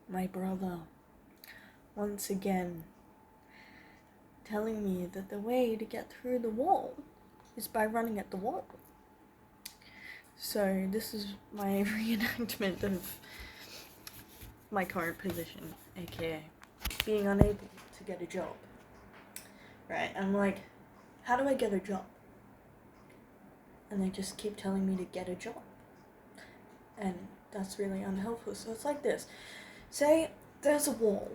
my brother, once again, telling me that the way to get through the wall is by running at the wall. So this is my reenactment of my current position, aka being unable to get a job. Right? I'm like, how do I get a job? And they just keep telling me to get a job. And that's really unhelpful. So it's like this. Say there's a wall,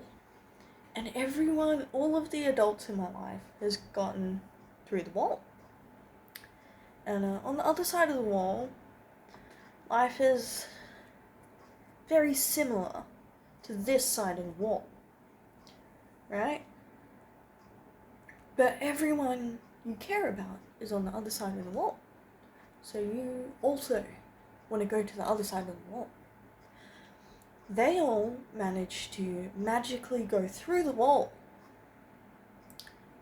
and everyone, all of the adults in my life has gotten through the wall. And on the other side of the wall, life is very similar to this side of the wall, right? But everyone you care about is on the other side of the wall. So you also want to go to the other side of the wall. They all manage to magically go through the wall.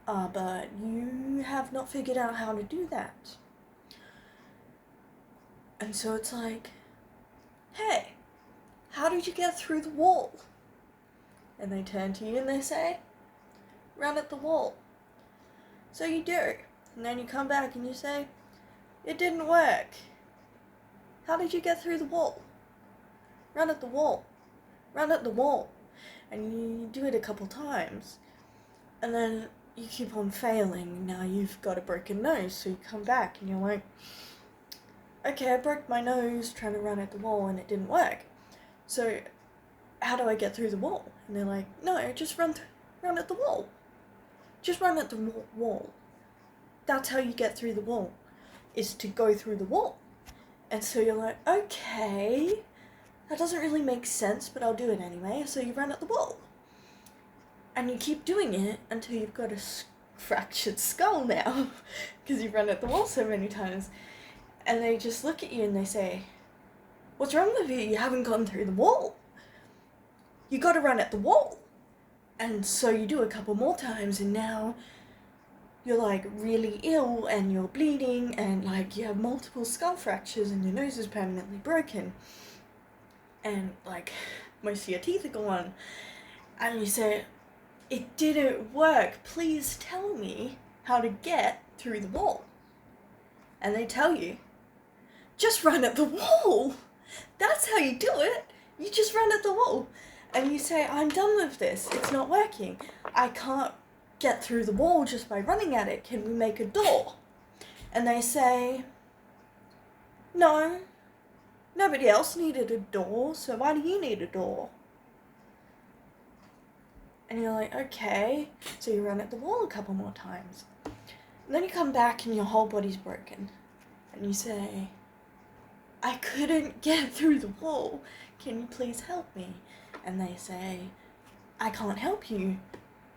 But you have not figured out how to do that. And so it's like, hey, how did you get through the wall? And they turn to you and they say, run at the wall. So you do. And then you come back and you say, it didn't work. How did you get through the wall? Run at the wall. Run at the wall. And you do it a couple times. And then you keep on failing. Now you've got a broken nose. So you come back and you're like, okay, I broke my nose trying to run at the wall and it didn't work. So how do I get through the wall? And they're like, no, just run at the wall. Just run at the wall. That's how you get through the wall, is to go through the wall. And so you're like, okay, that doesn't really make sense, but I'll do it anyway. So you run at the wall. And you keep doing it until you've got a fractured skull now, because you've run at the wall so many times. And they just look at you and they say, what's wrong with you? You haven't gone through the wall. You gotta run at the wall. And so you do a couple more times and now you're like really ill and you're bleeding and like you have multiple skull fractures and your nose is permanently broken. And like most of your teeth are gone. And you say, it didn't work. Please tell me how to get through the wall. And they tell you, just run at the wall. That's how you do it. You just run at the wall. And you say, I'm done with this. It's not working. I can't get through the wall just by running at it. Can we make a door? And they say, no. Nobody else needed a door, so why do you need a door? And you're like, okay. So you run at the wall a couple more times. And then you come back and your whole body's broken. And you say, I couldn't get through the wall. Can you please help me? And they say, I can't help you.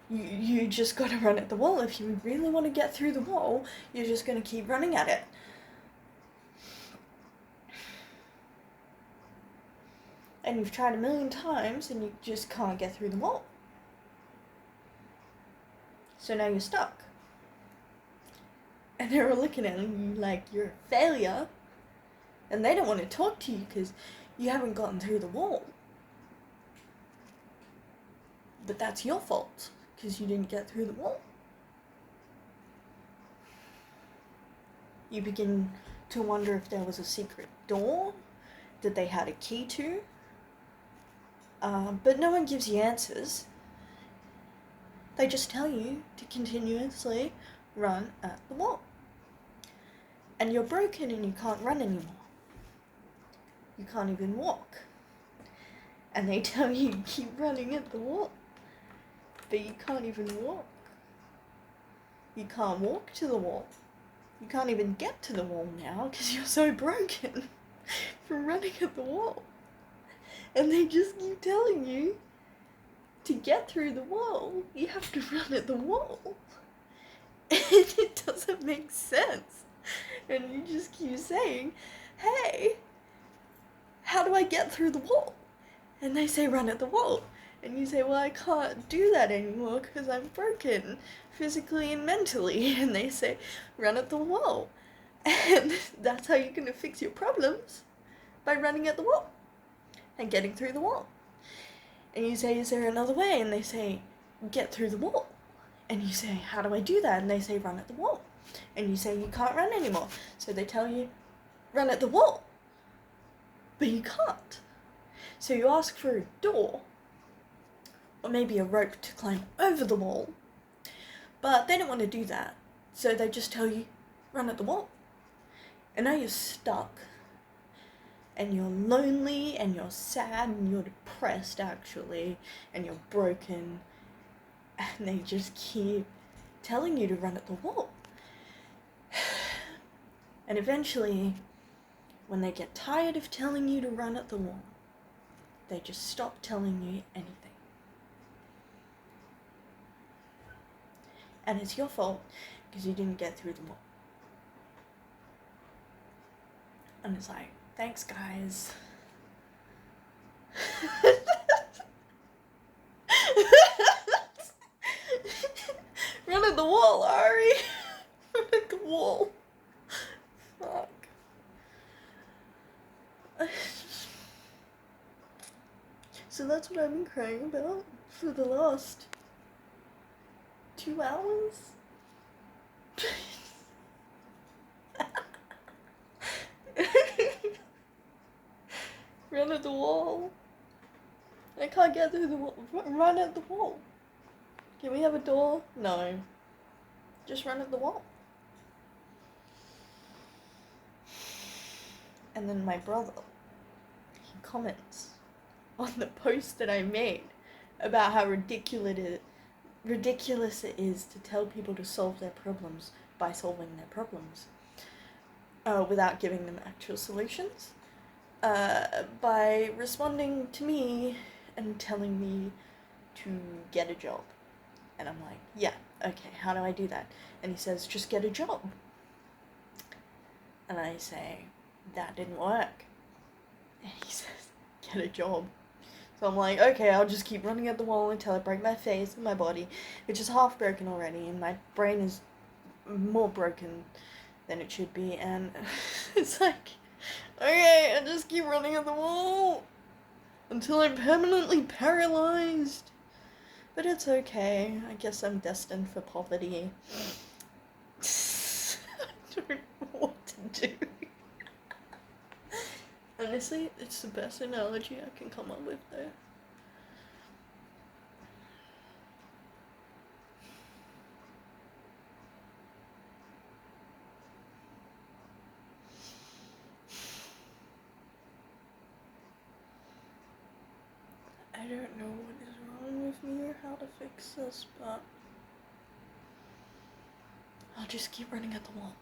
You just gotta run at the wall. If you really want to get through the wall, you're just gonna keep running at it. And you've tried 1,000,000 times and you just can't get through the wall. So now you're stuck. And they're all looking at you like you're a failure. And they don't want to talk to you because you haven't gotten through the wall. But that's your fault, because you didn't get through the wall. You begin to wonder if there was a secret door that they had a key to. But no one gives you answers. They just tell you to continuously run at the wall. And you're broken and you can't run anymore. You can't even walk. And they tell you to keep running at the wall. But you can't even walk. You can't walk to the wall. You can't even get to the wall now because you're so broken from running at the wall. And they just keep telling you to get through the wall, you have to run at the wall. And it doesn't make sense. And you just keep saying, hey, how do I get through the wall? And they say, run at the wall. And you say, well, I can't do that anymore because I'm broken physically and mentally. And they say, run at the wall. And that's how you're going to fix your problems, by running at the wall and getting through the wall. And you say, is there another way? And they say, get through the wall. And you say, how do I do that? And they say, run at the wall. And you say, you can't run anymore. So they tell you, run at the wall. But you can't. So you ask for a door, or maybe a rope to climb over the wall. But they don't want to do that. So they just tell you, run at the wall. And now you're stuck. And you're lonely, and you're sad, and you're depressed, actually. And you're broken. And they just keep telling you to run at the wall. And eventually, when they get tired of telling you to run at the wall, they just stop telling you anything. And it's your fault because you didn't get through the wall. And it's like, thanks, guys. Run at the wall, Ari. Run at the wall. Fuck. So that's what I've been crying about for the last 2 hours. Run at the wall. I can't get through the wall. Run at the wall. Can we have a door? No. Just run at the wall. And then my brother, he comments on the post that I made about how ridiculous it is to tell people to solve their problems by solving their problems without giving them actual solutions, by responding to me and telling me to get a job. And I'm like, yeah, okay, how do I do that? And he says, just get a job. And I say, that didn't work. And he says, get a job. So I'm like, okay, I'll just keep running at the wall until I break my face and my body, which is half broken already, and my brain is more broken than it should be, and it's like, okay, I just keep running at the wall until I'm permanently paralyzed. But it's okay, I guess I'm destined for poverty. I don't know what to do. Honestly, it's the best analogy I can come up with, though. I don't know what is wrong with me or how to fix this, but I'll just keep running at the wall.